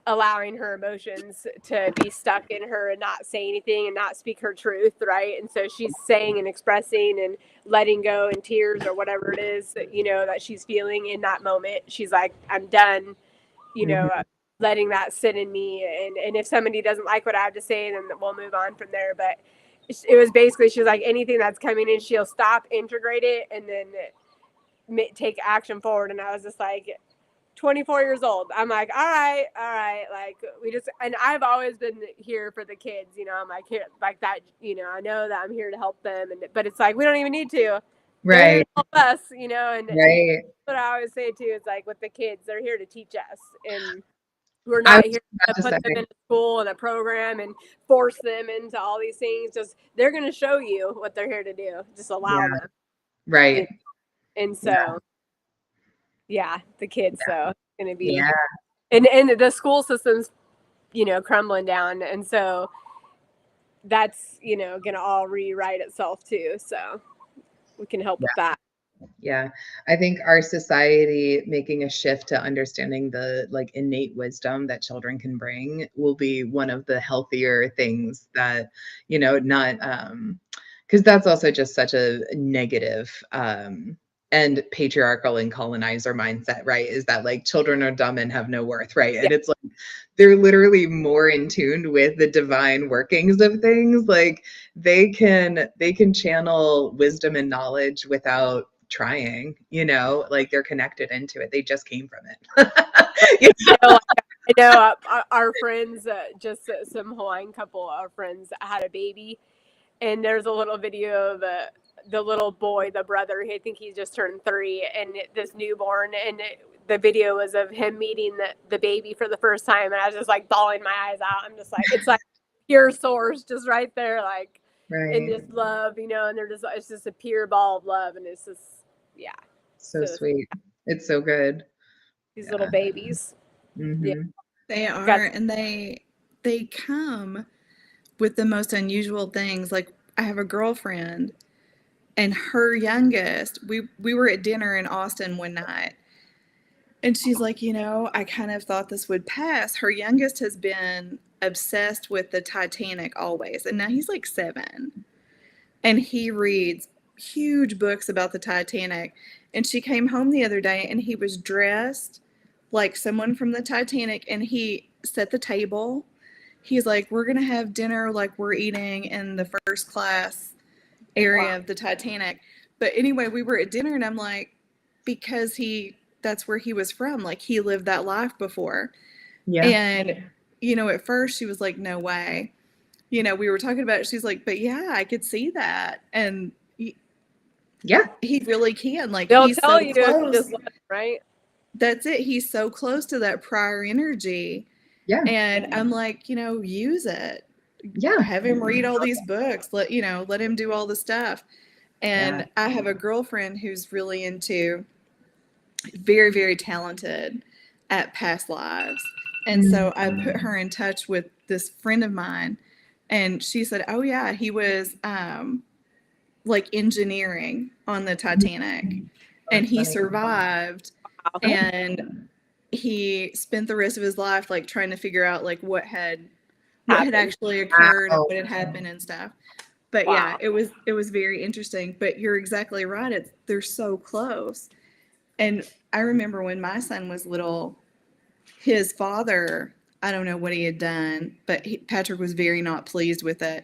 allowing her emotions to be stuck in her and not say anything and not speak her truth, right? And so she's saying and expressing and letting go in tears or whatever it is that, you know, that she's feeling in that moment. She's like, I'm done, you know, letting that sit in me, and if somebody doesn't like what I have to say, then we'll move on from there. But it was basically, she was like, anything that's coming in, she'll stop, integrate it, and then take action forward. And I was just like, 24 years old. I'm like, all right. Like, we just, and I've always been here for the kids, you know, I'm like, here, like that, you know, I know that I'm here to help them. But it's like, we don't even need to. They're here Right. to help us, you know, and Right. what I always say too is like, with the kids, they're here to teach us. And we're I not was here about to to put them say, in a school and a program and force them into all these things. Just, they're going to show you what they're here to do. Just allow yeah, them. right. And so, yeah, the kids, so it's going to be, Yeah. and the school system's, you know, crumbling down. And so that's, you know, going to all rewrite itself too. So we can help with that. Yeah. I think our society making a shift to understanding the like innate wisdom that children can bring will be one of the healthier things that, you know, not because that's also just such a negative and patriarchal and colonizer mindset, right? Is that like children are dumb and have no worth, right? And it's like they're literally more in tune with the divine workings of things. Like they can channel wisdom and knowledge without trying, you know, like they're connected into it. They just came from it. You know, I know our friends, just some Hawaiian couple, our friends had a baby, and there's a little video of the little boy, the brother, I think he just turned 3, and this newborn, and the video was of him meeting the baby for the first time, and I was just like bawling my eyes out. I'm just like, it's like pure source just right there, like, and Right. this love, you know, and it's just a pure ball of love, and it's just, yeah. So sweet. It's so good. These little babies. Yeah. They are, and they come with the most unusual things. Like, I have a girlfriend, and her youngest, we were at dinner in Austin one night, and she's like, you know, I kind of thought this would pass. Her youngest has been obsessed with the Titanic always, and now he's like 7, and he reads huge books about the Titanic. And she came home the other day, and he was dressed like someone from the Titanic, and he set the table. He's like, we're going to have dinner like we're eating in the first class area of the Titanic. But anyway, we were at dinner and I'm like, because that's where he was from. Like he lived that life before. Yeah. And, at first she was like, no way. We were talking about it. She's like, but yeah, I could see that. And Yeah. he really can. Like They'll he's tell so you close. just right. That's it. He's so close to that prior energy. Yeah. And I'm like, use it. Yeah. Have him read all these books. Let him do all the stuff. And I have a girlfriend who's really into, very, very talented at past lives. And so I put her in touch with this friend of mine, and she said, oh yeah, he was like engineering on the Titanic, and he survived. And he spent the rest of his life like trying to figure out like what had actually occurred and what had happened and stuff. But yeah, it was very interesting. But you're exactly right. They're so close. And I remember when my son was little, his father, I don't know what he had done, but Patrick was very not pleased with it.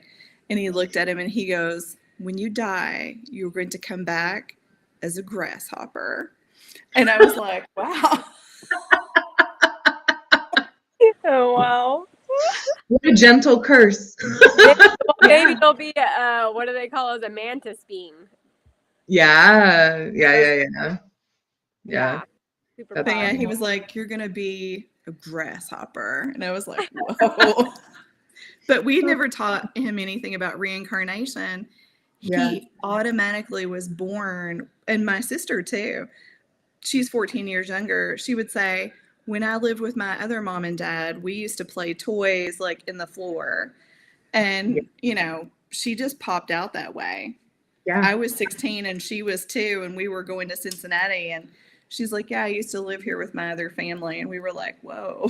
And he looked at him and he goes, when you die, you're going to come back as a grasshopper. And I was like, wow. Oh, wow. What a gentle curse. Maybe it'll be what do they call it? A mantis being. Yeah. Super That's But yeah, he was like, you're going to be a grasshopper. And I was like, whoa. But we never taught him anything about reincarnation. He automatically was born, and my sister too. She's 14 years younger. She would say, when I lived with my other mom and dad, we used to play toys like in the floor. And, she just popped out that way. Yeah. I was 16 and she was 2, and we were going to Cincinnati, and she's like, yeah, I used to live here with my other family. And we were like, whoa.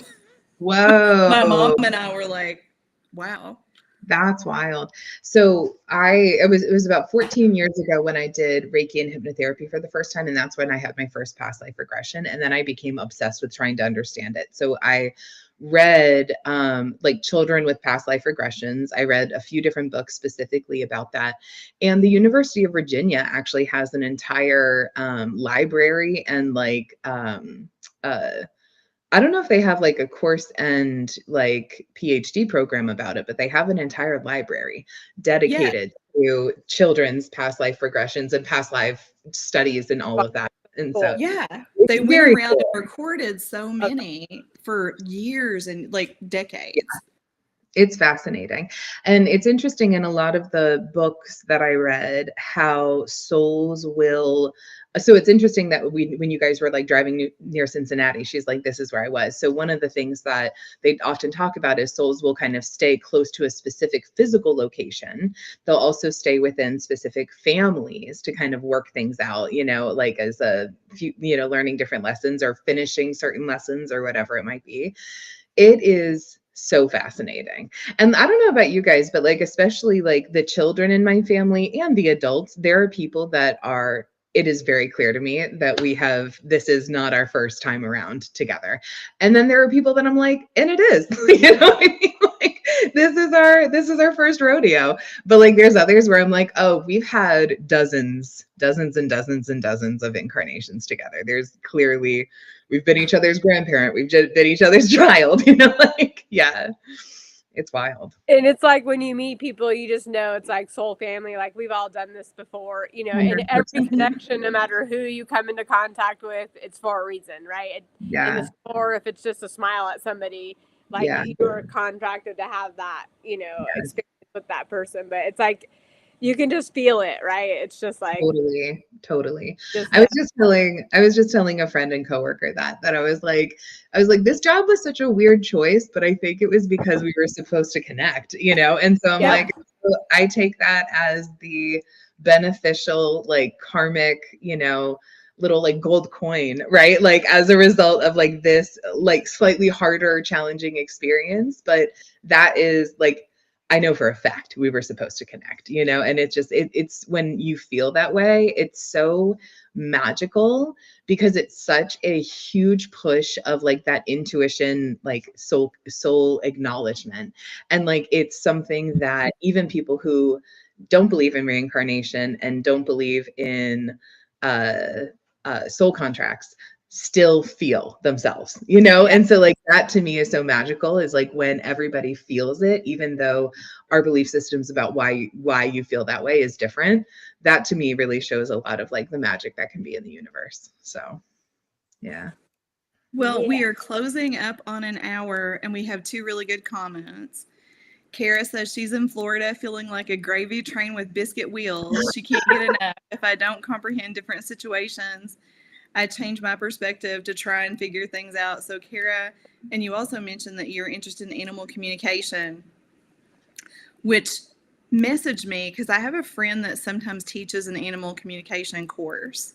My mom and I were like, wow. That's wild. So it was about 14 years ago when I did Reiki and hypnotherapy for the first time. And that's when I had my first past life regression. And then I became obsessed with trying to understand it. So I read like children with past life regressions. I read a few different books specifically about that. And the University of Virginia actually has an entire library and like I don't know if they have like a course and like PhD program about it, but they have an entire library dedicated to children's past life regressions and past life studies and all of that. And so they went around and recorded so many for years and like decades. It's fascinating. And it's interesting in a lot of the books that I read how souls will. So it's interesting that when you guys were like driving near Cincinnati, she's like, this is where I was. So one of the things that they often talk about is souls will kind of stay close to a specific physical location. They'll also stay within specific families to kind of work things out, like as a few, learning different lessons or finishing certain lessons or whatever it might be. It is so fascinating. And I don't know about you guys, but like, especially like the children in my family and the adults, there are people that it is very clear to me that this is not our first time around together. And then there are people that I'm like, and it is, you know what I mean? Like, this is our first rodeo. But like, there's others where I'm like, oh, we've had dozens and dozens and dozens of incarnations together. There's clearly, we've been each other's grandparent. We've just been each other's child, like, yeah. It's wild. And it's like when you meet people, you just know it's like soul family. Like we've all done this before, and every connection, no matter who you come into contact with, it's for a reason, right? Yeah. Or if it's just a smile at somebody, like you're contracted to have that, experience with that person. But it's like, you can just feel it, right? It's just like totally. I was just telling a friend and coworker that I was like, this job was such a weird choice, but I think it was because we were supposed to connect, and so I'm like, I take that as the beneficial, like karmic, little like gold coin, right? Like as a result of like this, like slightly harder, challenging experience. But that is like, I know for a fact we were supposed to connect, and it's just, it's when you feel that way, it's so magical because it's such a huge push of like that intuition, like soul acknowledgement. And like, it's something that even people who don't believe in reincarnation and don't believe in soul contracts still feel themselves, you know? Yeah. And so like that to me is so magical, is like when everybody feels it, even though our belief systems about why you feel that way is different. That to me really shows a lot of like the magic that can be in the universe. So yeah. Well, we are closing up on an hour and we have 2 really good comments. Kara says she's in Florida feeling like a gravy train with biscuit wheels. She can't get enough. If I don't comprehend different situations, I change my perspective to try and figure things out. So, Kara, and you also mentioned that you're interested in animal communication, which messaged me because I have a friend that sometimes teaches an animal communication course.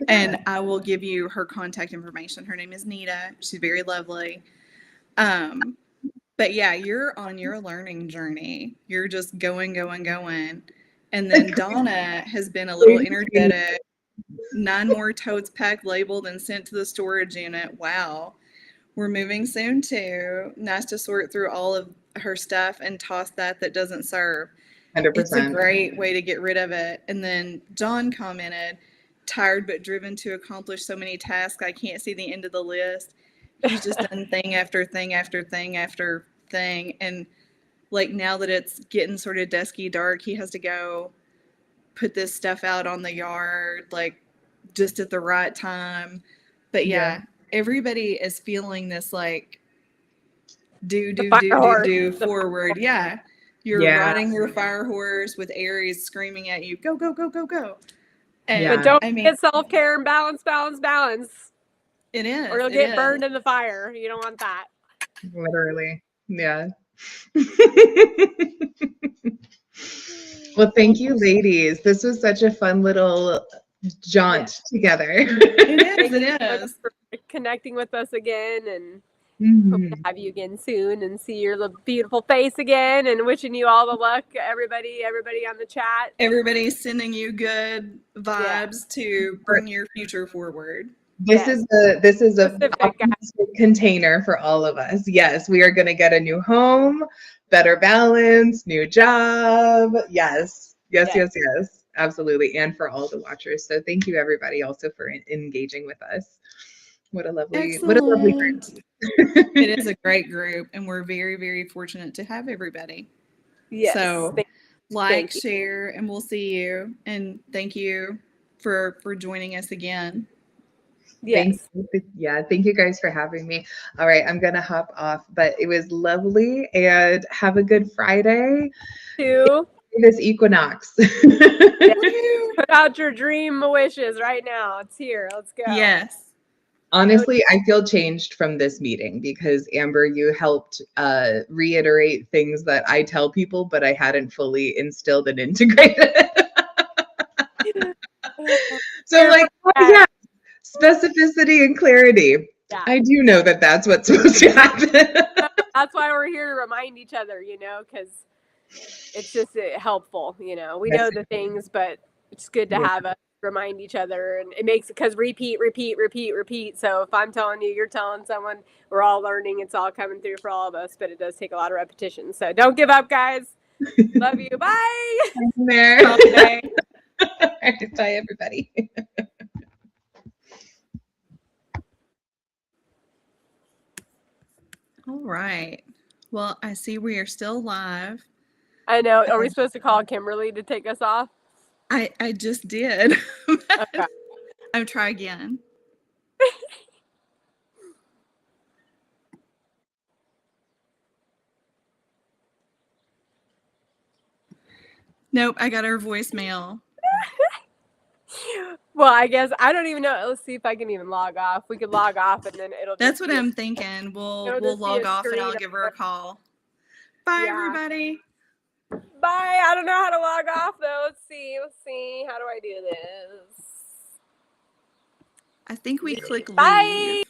And I will give you her contact information. Her name is Nita. She's very lovely. But yeah, you're on your learning journey. You're just going. And then Donna has been a little energetic. 9 more totes packed, labeled, and sent to the storage unit. Wow. We're moving soon too. Nice to sort through all of her stuff and toss that doesn't serve. 100%. It's a great way to get rid of it. And then John commented, tired but driven to accomplish so many tasks, I can't see the end of the list. He's just done thing after thing after thing after thing. And like now that it's getting sort of dusky dark, he has to go put this stuff out on the yard, like just at the right time. But yeah. Everybody is feeling this like do forward. Yeah. You're riding your fire horse with Aries screaming at you, go, go, go, go, go. And but don't forget self-care and balance. It is. Or you'll get burned in the fire. You don't want that. Literally. Yeah. Well, thank you, ladies. This was such a fun little jaunt together. It is. For connecting with us again, and hope to have you again soon and see your little beautiful face again, and wishing you all the luck, everybody on the chat. Everybody's sending you good vibes to bring your future forward. This is a container for all of us. Yes, we are going to get a new home, better balance, new job. Yes. Absolutely. And for all the watchers. So thank you everybody also for engaging with us. What a lovely group. It is a great group and we're very, very fortunate to have everybody. Yes. So share, and we'll see you. And thank you for joining us again. Yes. Thank you guys for having me. All right, I'm gonna hop off, but it was lovely, and have a good Friday. This equinox. Put out your dream wishes right now. It's here. Let's go. Yes. Honestly, I feel changed from this meeting because Amber, you helped reiterate things that I tell people, but I hadn't fully instilled and integrated. So I'm like, yeah. Specificity and clarity. Yeah. I do know that that's what's supposed to happen. That's why we're here to remind each other, because it's just helpful. We know the things, but it's good to have us remind each other, and it makes it because repeat. So if I'm telling you, you're telling someone, we're all learning. It's all coming through for all of us, but it does take a lot of repetition. So don't give up, guys. Love you. Bye. Bye, everybody. All right. Well, I see we are still live. I know. Are we supposed to call Kimberly to take us off? I just did. Okay. I'll try again. Nope, I got her voicemail. Well, I guess I don't even know. Let's see if I can even log off. We could log off and then it'll. That's what I'm thinking. We'll log off and I'll give her a call. Bye, everybody. Bye. I don't know how to log off though. Let's see. How do I do this? I think we click leave. Bye.